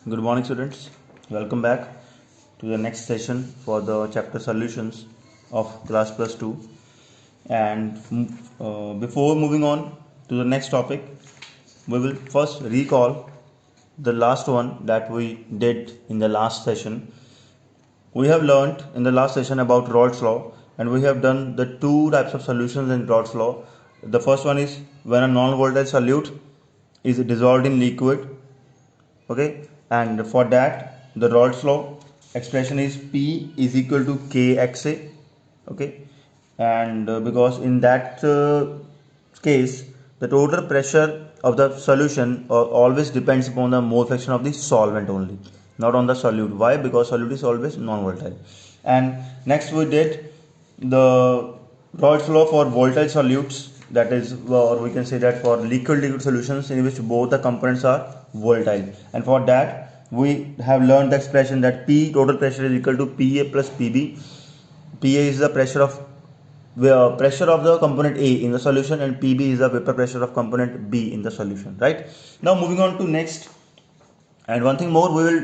Good morning, students. Welcome back to the next session for the chapter solutions of class plus 2. And before moving on to the next topic, we will first recall the last one that we did in the last session. We have learned in the last session about Raoult's law, and we have done the two types of solutions in Raoult's law. The first one is when a non-volatile solute is dissolved in liquid. Okay, and for that the Raoult's law expression is P is equal to Kxa. Okay, and because in that case the total pressure of the solution always depends upon the mole fraction of the solvent only, not on the solute. Why? Because solute is always non-volatile. And next we did the Raoult's law for volatile solutes, that is, or we can say that for liquid solutions in which both the components are volatile. And for that we have learned the expression that P total pressure is equal to Pa plus Pb. Pa is the pressure of the component A in the solution, and Pb is the vapor pressure of component B in the solution. Right, now moving on to next, and one thing more, we will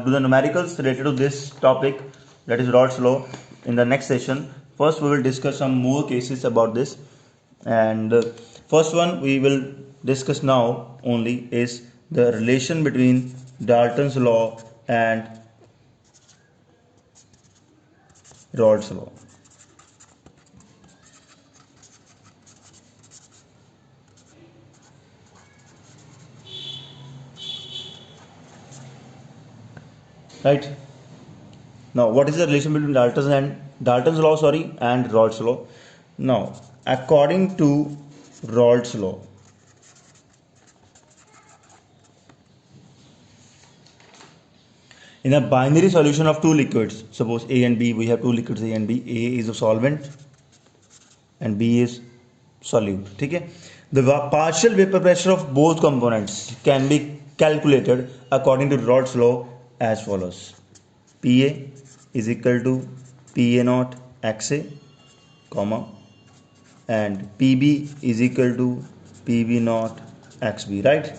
do the numericals related to this topic, that is Raoult's law, in the next session. First we will discuss some more cases about this, and first one we will discuss now only is the relation between Dalton's law and Raoult's law. Right, now what is the relation between Dalton's law and Raoult's law? Now according to Raoult's law, in a binary solution of two liquids, suppose A and B, we have two liquids A and B. A is a solvent and B is solute. Okay, the partial vapor pressure of both components can be calculated according to Raoult's law as follows: Pa is equal to Pa naught Xa, comma, and Pb is equal to Pb naught Xb. Right,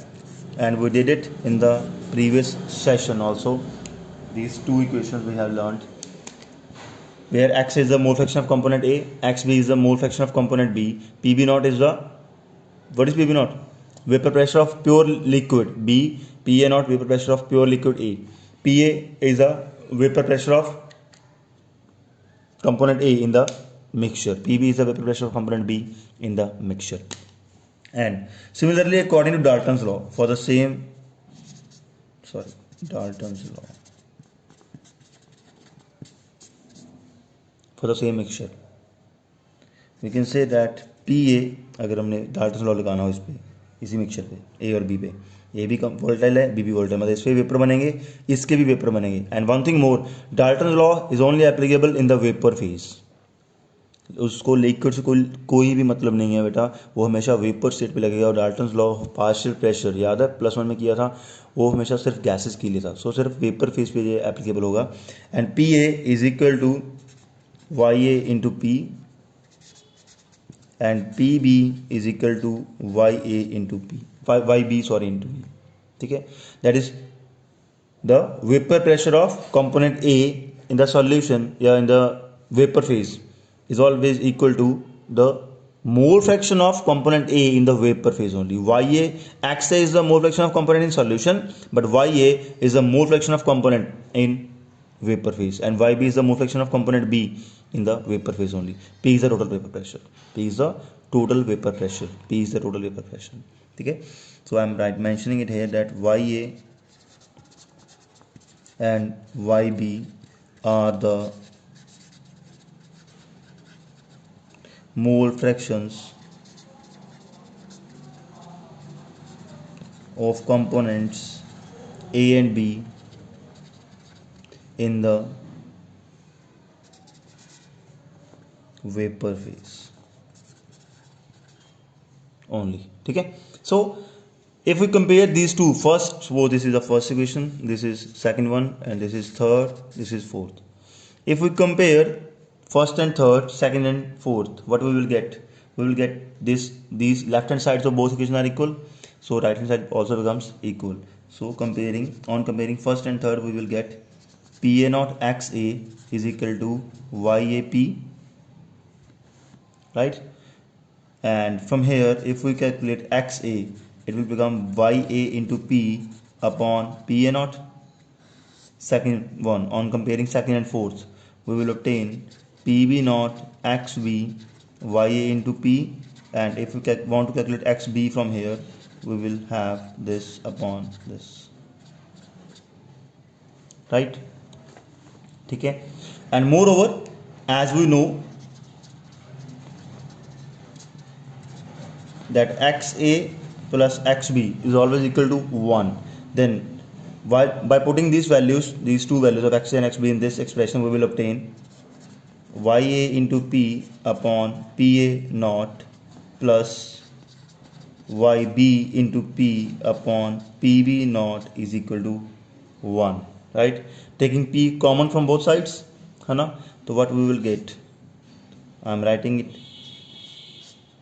and we did it in the previous session also. These two equations we have learned, where X is the mole fraction of component A, Xb is the mole fraction of component B, Pb naught is the, what is Pb naught? Vapor pressure of pure liquid B, Pa naught vapor pressure of pure liquid A. Pa is the vapor pressure of component A in the mixture. Pb is the vapor pressure of component B in the mixture. And similarly, according to Dalton's law, for the same, Dalton's law for the same mixture, we can say that Pa, अगर हमने Dalton law लगाना हो इस पे, इसी mixture पे, ए और B पे, ए भी वोल्टाइल है, बी भी वोल्टाइल, मतलब इस पे वेपर बनेंगे, इसके भी वेपर बनेंगे. And one thing more, Dalton law is only applicable in the vapour phase. उसको लिक्विड से कोई भी मतलब नहीं है बेटा, वो हमेशा वेपर स्टेट पे लगेगा. और डाल्टन लॉ पार्शियल प्रेशर, याद है +1 में किया था, वो हमेशा सिर्फ गैसेस के लिए था. सो सिर्फ वेपर फेज पे ये एप्लीकेबल होगा. And P A is equal to YA into P, and PB is equal to YA into P, YB into P. ठीक है, that is the vapor pressure of component A in the solution, in the vapor phase, is always equal to the mole fraction of component A in the vapor phase only. YA, Xa is the mole fraction of component in solution, but YA is the mole fraction of component in vapor phase, and YB is the mole fraction of component B in the vapor phase only. P is the total vapor pressure. P is the total vapor pressure. P is the total vapor pressure. Okay, so I am mentioning it here that YA and YB are the mole fractions of components A and B in the vapor phase only. ठीक है, so if we compare these two, first, so this is the first equation, this is second one, and this is third, this is fourth. If we compare first and third, second and fourth, what we will get? We will get these left hand sides of both equations are equal, so right hand side also becomes equal. So comparing first and third, we will get PA naught XA is equal to YAP, right? And from here, if we calculate XA, it will become YA into P upon PA naught. Second one, on comparing second and fourth, we will obtain PB naught XB YA into P, and if we want to calculate XB from here, we will have this upon this, right? ठीक है. And moreover, as we know that XA plus XB is always equal to 1, then by putting these values, these two values of XA and XB in this expression, we will obtain YA into P upon PA naught plus YB into P upon PB naught is equal to 1, right? Taking P common from both sides, है ना? So what we will get, I am writing it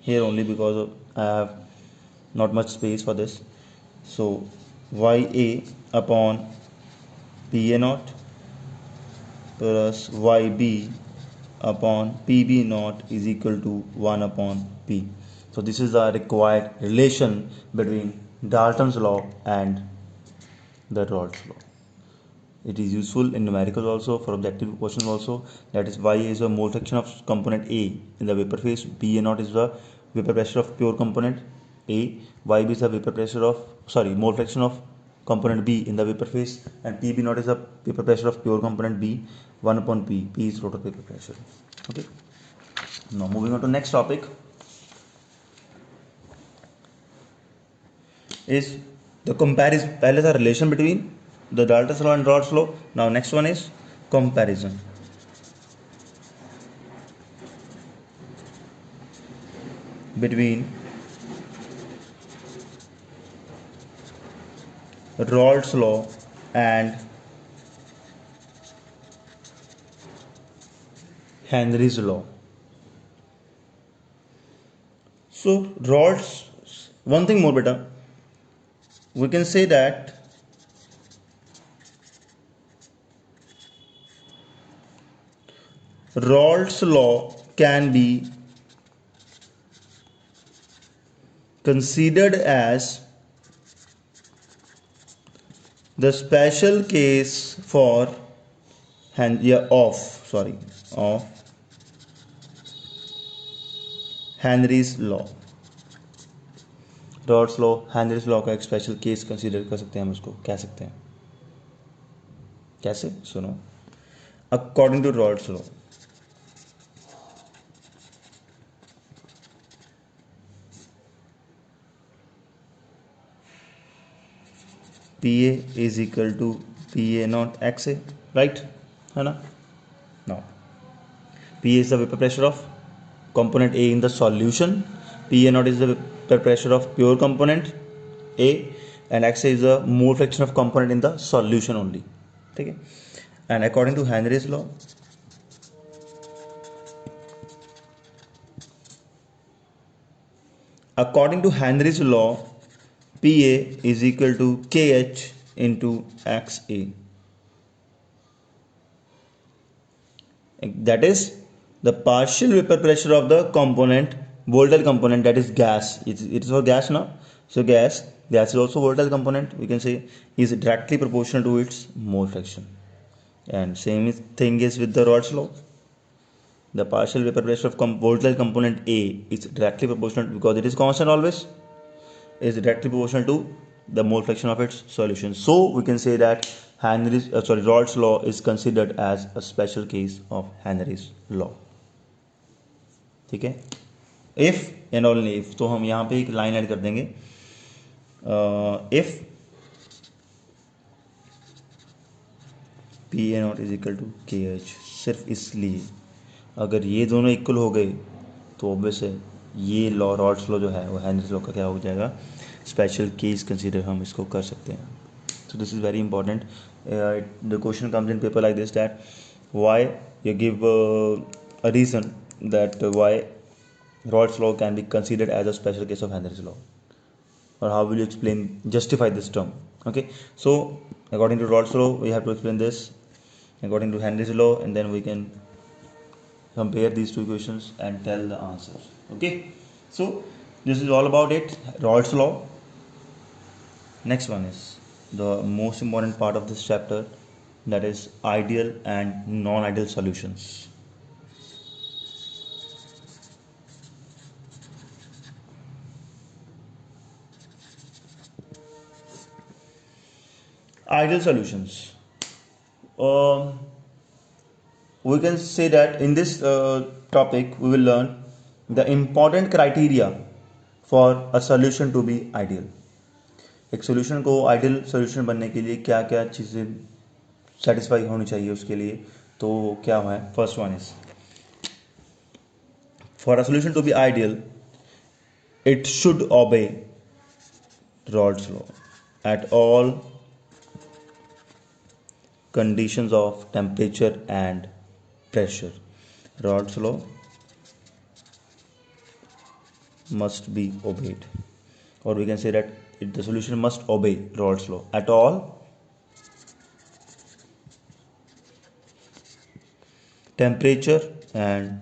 here only because I have not much space for this. So YA upon PA naught plus YB upon PB naught is equal to 1 upon P. So this is the required relation between Dalton's law and the Raoult's law. It is useful in numericals also, for objective questions also. That is, YA is the mole fraction of component A in the vapor phase, PA naught is the vapor pressure of pure component A, YB is the vapor pressure of, mole fraction of component B in the vapor phase, and PB naught is the vapor pressure of pure component B, 1 upon P. P is rotor vapor pressure. Okay. Now moving on to next topic is the comparison. पहले था relation between the Dalton's law and Raoult's law. Now next one is comparison. Between Raoult's law and Henry's law. So Raoult's, one thing more beta, we can say that Raoult's law can be considered as the special case for of Henry's law. Raoult's law, Henry's law का एक special case consider कर सकते हैं हम उसको. कह सकते हैं कैसे, सुनो. According to Raoult's law, PA is equal to PA naught XA, right? है ना? Now PA is the vapor pressure of component A in the solution, PA naught is the vapor pressure of pure component A, and XA is the mole fraction of component in the solution only. Okay. And according to Henry's law, PA is equal to KH into XA. That is the partial vapor pressure of the component, volatile component, that is gas. It is for gas now. So gas is also volatile component, we can say, is directly proportional to its mole fraction. And same thing is with the Raoult's law. The partial vapor pressure of volatile component A is directly proportional, because it is constant always, is directly proportional to the mole fraction of its solution. So we can say that Raoult's law is considered as a special case of Henry's law. ठीक है. If and only if, तो हम यहाँ पे एक line add कर देंगे. If PA naught is equal to KH, सिर्फ इसलिए अगर ये दोनों इक्वल हो गए तो ऑब्वियस है ये लॉ, Raoult's लॉ जो है वो Henry's लॉ का क्या हो जाएगा, स्पेशल केस कंसीडर हम इसको कर सकते हैं. So this is very important. The question comes in paper like this, that why you give a reason that why Raoult's law can be considered as a special case of Henry's law, or how will you justify this term. Okay, so according to Raoult's law, we have to explain this according to Henry's law, and then we can compare these two equations and tell the answers. Okay, so this is all about it, Raoult's law. Next one is the most important part of this chapter, that is ideal and non-ideal solutions. Ideal solutions. Um, we can say that in this topic we will learn the important criteria for a solution to be ideal. एक solution को ideal solution बनने के लिए क्या क्या चीज़ें satisfy होनी चाहिए उसके लिए, तो क्या है, first one is for a solution to be ideal it should obey Raoult's law at all conditions of temperature and pressure. Raoult's law must be obeyed, or we can say that the solution must obey Raoult's law at all temperature and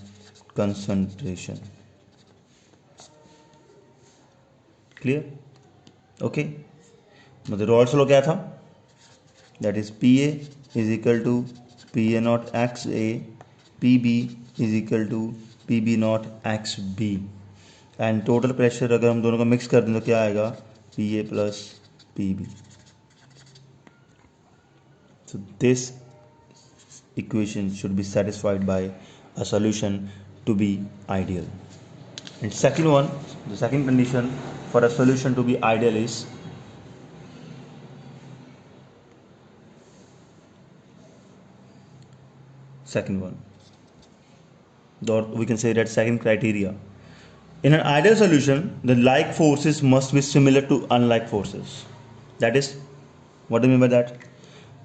concentration. Clear? Okay, मतलब Raoult's law क्या था, that is P A is equal to P A not X A, P B is equal to P B not X B, and total pressure अगर हम दोनों का mix कर दें तो क्या आएगा, P A plus P B. So this equation should be satisfied by a solution to be ideal. And second one, the second condition for a solution to be ideal is second one, or we can say that second criteria. In an ideal solution, the like forces must be similar to unlike forces. That is, what do you mean by that?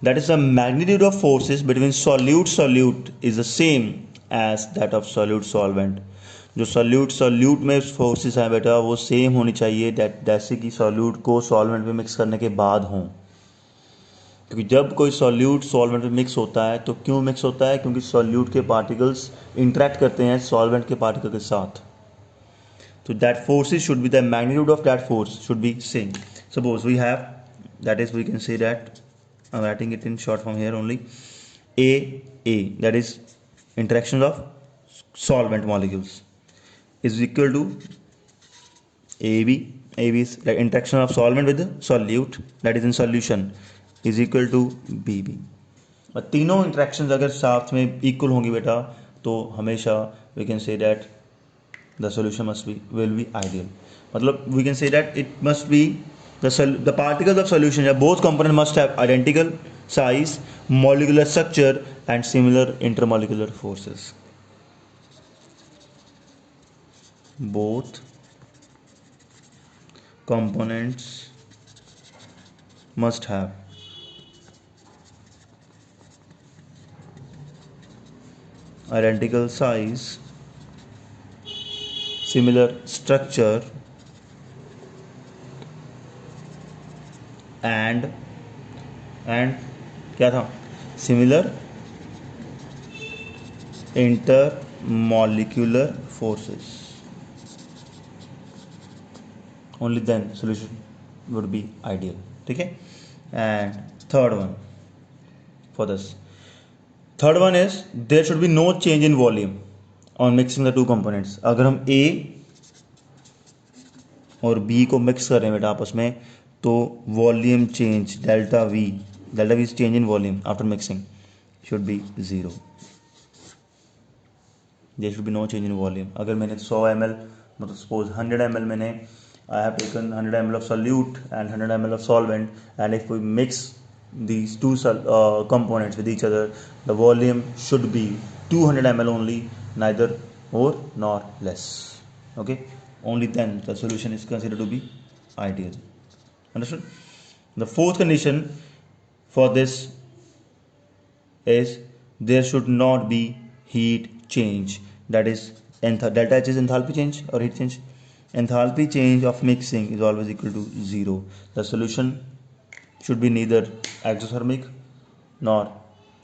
That is, the magnitude of forces between solute is the same as that of solute solvent. जो solute में forces हैं बेटा वो same होनी चाहिए जैसे कि solute को सॉल्वेंट में मिक्स करने के बाद हों, क्योंकि जब कोई solute सॉल्वेंट में मिक्स होता है तो क्यों मिक्स होता है, क्योंकि solute के पार्टिकल्स इंटरेक्ट करते हैं सॉल्वेंट के पार्टिकल के साथ. तो that forces should be, the magnitude of that force should be same. Suppose we have, that is, we can say that I'm writing it in short form here only, A, that is interaction of solvent molecules, is equal to AB is like interaction of solvent with the solute that is in solution is equal to BB. और तीनों interactions अगर साथ में equal होंगी बेटा तो हमेशा we can say that the solution will be ideal. मतलब we can say that it must be the particles of solution, both components must have identical size, molecular structure and similar intermolecular forces. Both components must have identical size, similar structure and क्या था, similar intermolecular forces. Only then solution would be ideal. ठीक है? And third one for this, third one is there should be no change in volume on mixing the two components. अगर हम A और B को mix करें बेटा आपस में तो volume change delta V is change in volume after mixing should be 0. there should be no change in volume. अगर मैंने 100 ml मतलब suppose 100 ml मैंने I have taken 100 ml of solute and 100 ml of solvent, and if we mix these two components with each other, the volume should be 200 ml only, neither more nor less. Okay, only then the solution is considered to be ideal. Understood? The fourth condition for this is there should not be heat change, that is delta H is enthalpy change or heat change. Enthalpy change of mixing is always equal to 0. The solution should be neither exothermic nor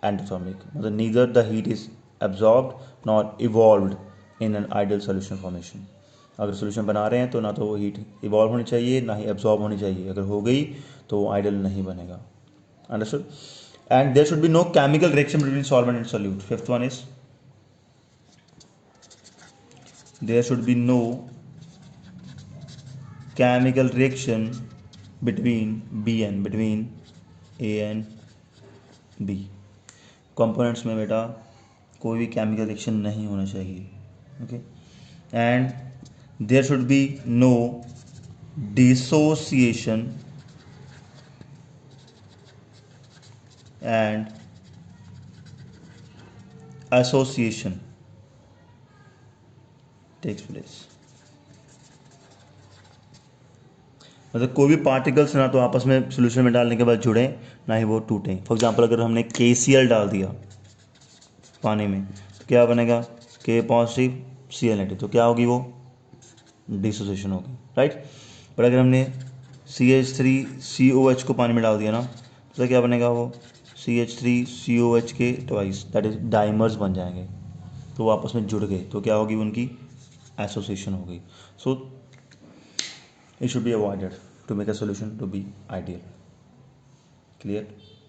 endothermic, मतलब neither the heat is absorbed nor evolved in an ideal solution formation. अगर solution बना रहे हैं तो ना तो वो heat evolve होनी चाहिए ना ही एब्जॉर्ब होनी चाहिए, अगर हो गई तो वो आइडियल नहीं बनेगा. Understood. And there should be no chemical reaction between solvent and solute. Fifth one is there should be no chemical reaction between A and B. Components में बेटा कोई भी केमिकल रिएक्शन नहीं होना चाहिए. Okay. And there should be no dissociation and association takes place. मतलब कोई भी पार्टिकल्स ना तो आपस में सोल्यूशन में डालने के बाद जुड़े ना ही वो टूटें. फॉर एग्जांपल अगर हमने KCl डाल दिया पानी में तो क्या बनेगा, K पॉजिटिव Cl नेगेटिव, तो क्या होगी, वो डिसोसिएशन होगी, राइट. पर अगर हमने CH3COH को पानी में डाल दिया ना तो क्या बनेगा, वो CH3COH के ट्वाइस, दैट इज डाइमर्स बन जाएंगे. तो वो आपस में जुड़ गए तो क्या होगी, उनकी एसोसिएशन हो गई. सो it should be avoided to make a solution to be ideal. Clear?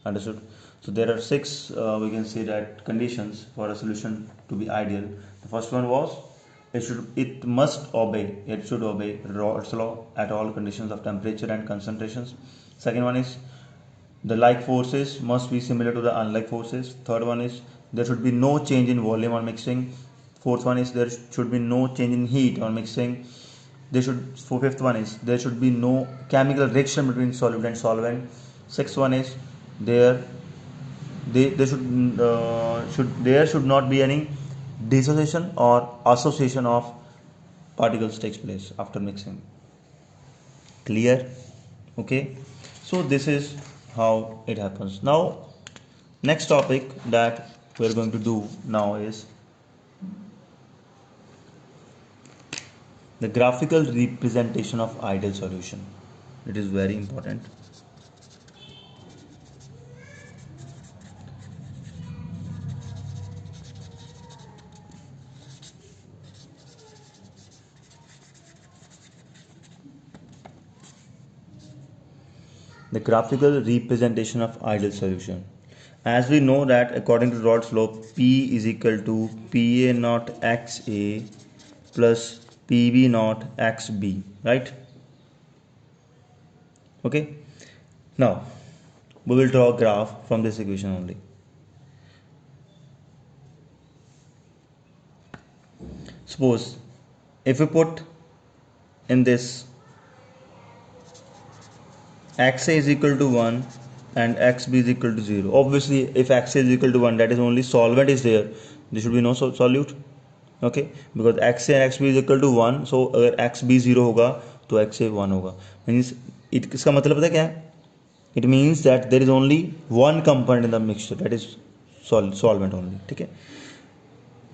Understood? So there are six we can say that conditions for a solution to be ideal. The first one was it should obey Raoult's law at all conditions of temperature and concentrations. Second one is the like forces must be similar to the unlike forces. Third one is there should be no change in volume on mixing. Fourth one is there should be no change in heat on mixing. Fifth one is there should be no chemical reaction between solute and solvent. Sixth one is there should not be any dissociation or association of particles takes place after mixing. Clear? Okay, so this is how it happens. Now next topic that we are going to do now is the graphical representation of ideal solution. It is very important. The graphical representation of ideal solution. As we know that according to Raoult's law, P is equal to PA naught XA plus PB naught XB, right? Okay. Now we will draw a graph from this equation only. Suppose if we put in this XA is equal to 1 and XB is equal to 0. Obviously if XA is equal to 1, that is only solvent is there, there should be no solute. Okay, because X A and X B is equal to 1. So अगर X B 0 होगा तो x ए 1 होगा. Means इसका मतलब पता है क्या है, it means that there is only one component in the mixture, that is solvent only. ठीक है.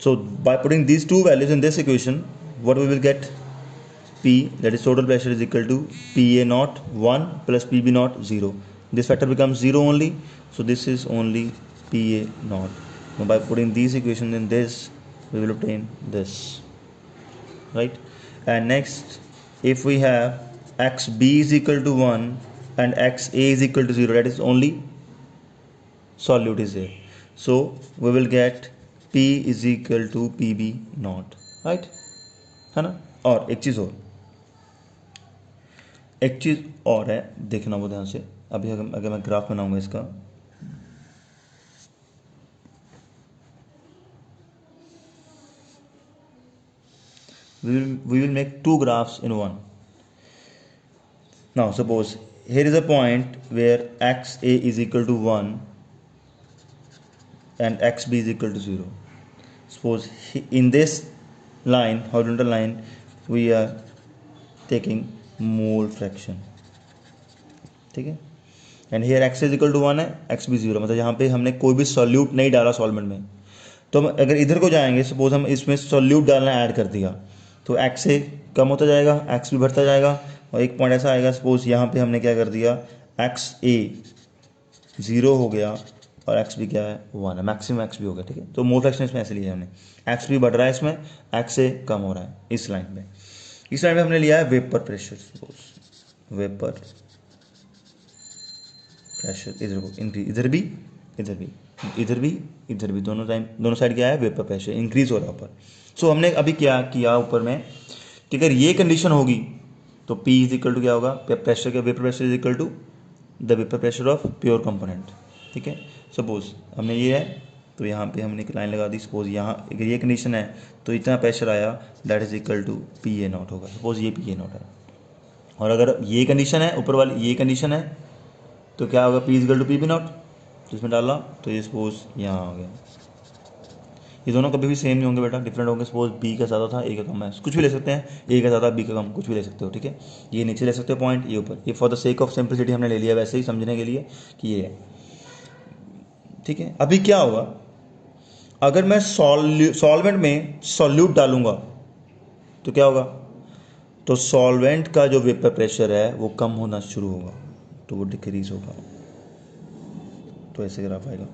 So by putting these two values in this equation what we will get, P, that is total pressure, is equal to PA naught 1 plus PB naught 0. This factor becomes 0 only, so this is only PA naught. Now by putting these equations in this, we will obtain this, right? And next, if we have XB is equal to 1 and XA is equal to 0, that is only solute is there. So we will get P is equal to PB naught, right? है ना. और एक चीज़ और है, देखना वो ध्यान से. अभी अगर मैं ग्राफ बनाऊंगा इसका, we will make two graphs in one. Now suppose here is a point where XA is equal to 1 and XB is equal to 0. Suppose in this line, horizontal line, we are taking mole fraction. ठीक है. And here X is equal to 1 है, x B 0, मतलब यहाँ पे हमने कोई भी solute नहीं डाला सॉल्वेंट में. तो हम अगर इधर को जाएंगे, सपोज हम इसमें सॉल्यूट डालना ऐड कर दिया, तो एक्स से कम होता जाएगा, एक्स भी बढ़ता जाएगा, और एक पॉइंट ऐसा आएगा, सपोज यहाँ पे हमने क्या कर दिया, एक्स ए 0 हो गया और एक्स भी क्या है 1 है, मैक्सिमम एक्स भी हो गया, ठीक है। तो मोल फ्रैक्शन इसमें ऐसे लिया है हमने, एक्स भी बढ़ रहा है इसमें, एक्स से कम हो रहा है इस लाइन में। इस लाइन में हमने लिया है vapour pressure, suppose vapour pressure इधर को इंक्रीज, इधर भी इधर भी इधर भी इधर भी, दोनों साइड क्या है वेपर प्रेशर इंक्रीज हो रहा है ऊपर। सो हमने अभी क्या किया ऊपर में कि अगर ये कंडीशन होगी तो P इज इक्वल टू क्या होगा, प्रेशर का vapour pressure is equal to the vapour pressure of pure component, ठीक है। सपोज हमने ये है तो यहाँ पे हमने एक लाइन लगा दी, सपोज यहाँ अगर ये कंडीशन है तो इतना प्रेशर आया that is equal to P A not होगा, सपोज ये पी ए नॉट है। और अगर ये कंडीशन है ऊपर वाली ये कंडीशन है तो क्या होगा, P is equal to P B not, तो इसमें डाला तो ये सपोज यहाँ आ गया। ये दोनों कभी भी सेम नहीं होंगे बेटा, डिफरेंट होंगे। सपोज बी का ज़्यादा था ए का कम है, कुछ भी ले सकते हैं, ए का ज़्यादा बी का कम, कुछ भी ले सकते हो, ठीक है। ये नीचे ले सकते हो पॉइंट, ये ऊपर, ये for the sake of simplicity हमने ले लिया वैसे ही समझने के लिए कि ये है, ठीक है। अभी क्या होगा अगर मैं सॉल्वेंट में सॉल्यूट डालूंगा तो क्या होगा, तो सॉल्वेंट का जो वेपर प्रेशर है वो कम होना शुरू होगा, तो वो डिक्रीज होगा, तो ऐसे ग्राफ आएगा।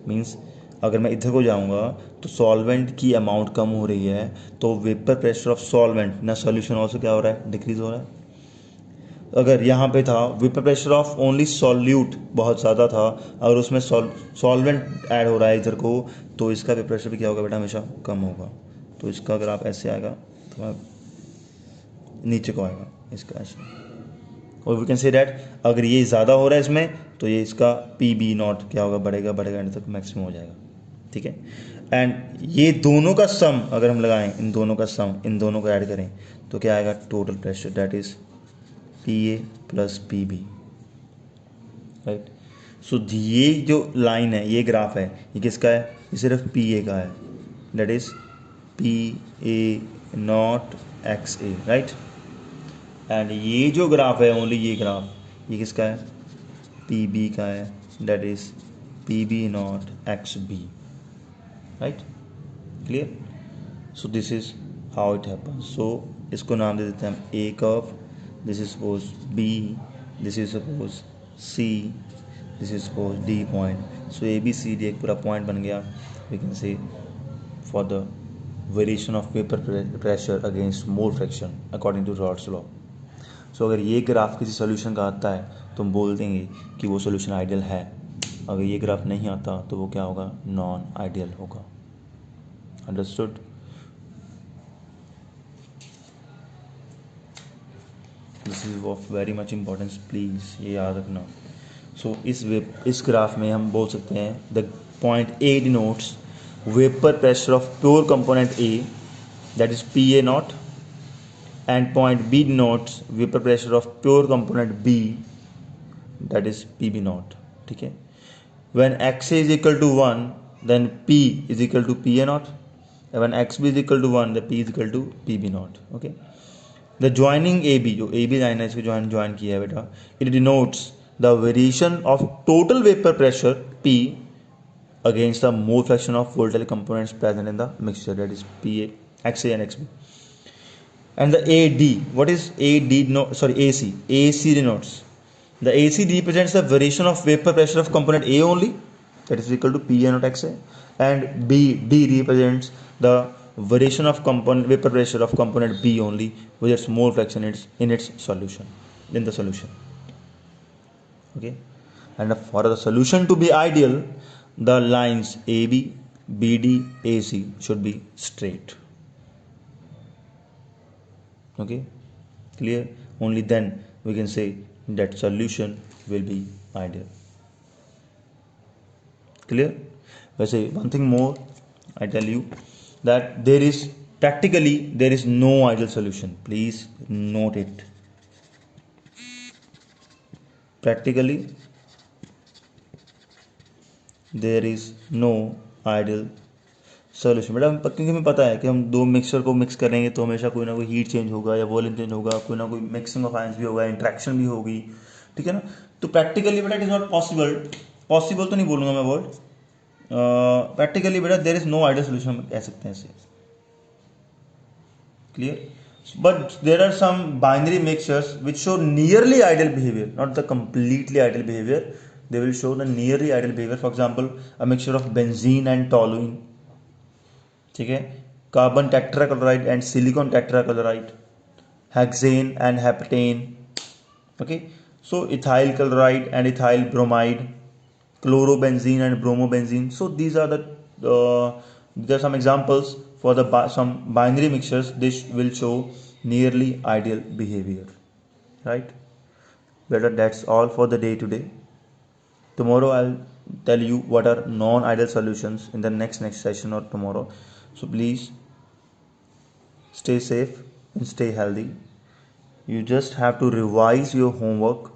मीन्स अगर मैं इधर को जाऊंगा तो सॉल्वेंट की अमाउंट कम हो रही है तो वेपर प्रेशर ऑफ सॉल्वेंट ना सॉल्यूशन ऑल्सो क्या हो रहा है, डिक्रीज हो रहा है। अगर यहाँ पे था vapour pressure of only solute बहुत ज़्यादा था, अगर उसमें सॉल्वेंट ऐड हो रहा है इधर को, तो इसका वेपर प्रेशर भी क्या होगा बेटा, हमेशा कम होगा। तो इसका अगर आप ऐसे आएगा तो नीचे को आएगा इसका ऐसे, और वी कैन से डैट अगर ये ज़्यादा हो रहा है इसमें तो ये इसका पी बी नॉट क्या होगा, बढ़ेगा बढ़ेगा एंड तक मैक्सिमम हो जाएगा, ठीक है। एंड ये दोनों का सम अगर हम लगाएं, इन दोनों का सम, इन दोनों को ऐड करें तो क्या आएगा, total pressure that is P A plus P B, right. So ये जो लाइन है, ये ग्राफ है, ये किसका है, ये सिर्फ पी ए का है, that is P A not X A, right. And ये जो ग्राफ है ओनली ये ग्राफ, ये किसका है, पी बी का है, that is P B not X B, right, clear. So this is how it happen. So इसको नाम दे देते हैं हम A curve, this is suppose B, this is suppose C, this is suppose D point. So A B C D एक पूरा point बन गया, we can say for the variation of vapour pressure against mole fraction according to Raoult's law. So अगर ये graph किसी solution का आता है तो हम बोल देंगे कि वो सोल्यूशन आइडियल है, अगर ये ग्राफ नहीं आता तो वो क्या होगा, नॉन आइडियल होगा। Understood. This is of very much importance, please ये याद रखना। सो इस ग्राफ में हम बोल सकते हैं the point A denotes vapour pressure of pure component A that is P A not, and point B denotes vapor pressure of pure component B that is PB naught, ठीक है। When XA is equal to 1 then P is equal to PA naught, and when XB is equal to 1 then P is equal to PB naught, okay। The joining AB, जो AB line है इसको join किया है बेटा, it denotes the variation of total vapor pressure P against the mole fraction of volatile components present in the mixture, that is PA, XA and XB. And the AD, what is AD? No, sorry, AC. AC denotes the AC represents the variation of vapor pressure of component A only, that is equal to PA not XA, and D represents the variation of component vapor pressure of component B only with its mole fraction in its solution, in the solution, okay. And for the solution to be ideal, the lines AB, BD, AC should be straight, okay, clear. Only then we can say that solution will be ideal, clear. वैसे one thing more I tell you that practically there is no ideal solution, please note it. Practically there is no ideal solution बेटा, क्योंकि हमें पता है कि हम दो mixture को मिक्स करेंगे तो हमेशा कोई ना कोई हीट चेंज होगा या वॉल्यूम चेंज होगा, कोई ना कोई मिक्सिंग ऑफ आयंस भी होगा, इंट्रैक्शन भी होगी, ठीक है ना। तो प्रैक्टिकली बेटा it is not possible, possible तो नहीं बोलूँगा मैं वर्ड, प्रैक्टिकली बेटा there is no ideal solution हम कह सकते हैं इसे, clear. But there are some binary mixtures which show nearly ideal behavior, not the completely ideal behavior. They will show the nearly ideal behavior. For example, a mixture of benzene and toluene, ठीक है, carbon tetrachloride and silicon tetrachloride, hexane and heptane, okay. So ethyl chloride and ethyl bromide, chlorobenzene and bromobenzene. So these are some examples for the some binary mixtures. This will show nearly ideal behavior, right? Better, that's all for the day today. Tomorrow I'll tell you what are non-ideal solutions in the next session or tomorrow. So please stay safe and stay healthy. You just have to revise your homework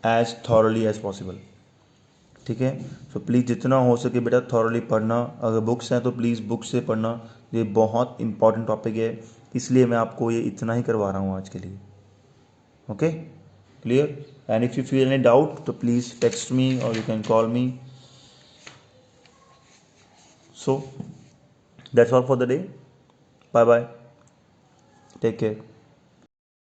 as thoroughly as possible, ठीक है. So please जितना हो सके बेटा thoroughly पढ़ना. अगर books हैं तो प्लीज़ बुक से पढ़ना. ये बहुत इंपॉर्टेंट टॉपिक है, इसलिए मैं आपको ये इतना ही करवा रहा हूँ आज के लिए. Okay, clear. And if you feel any doubt तो प्लीज़ टेक्स्ट मी और you can call me. So that's all for the day. Bye bye, take care.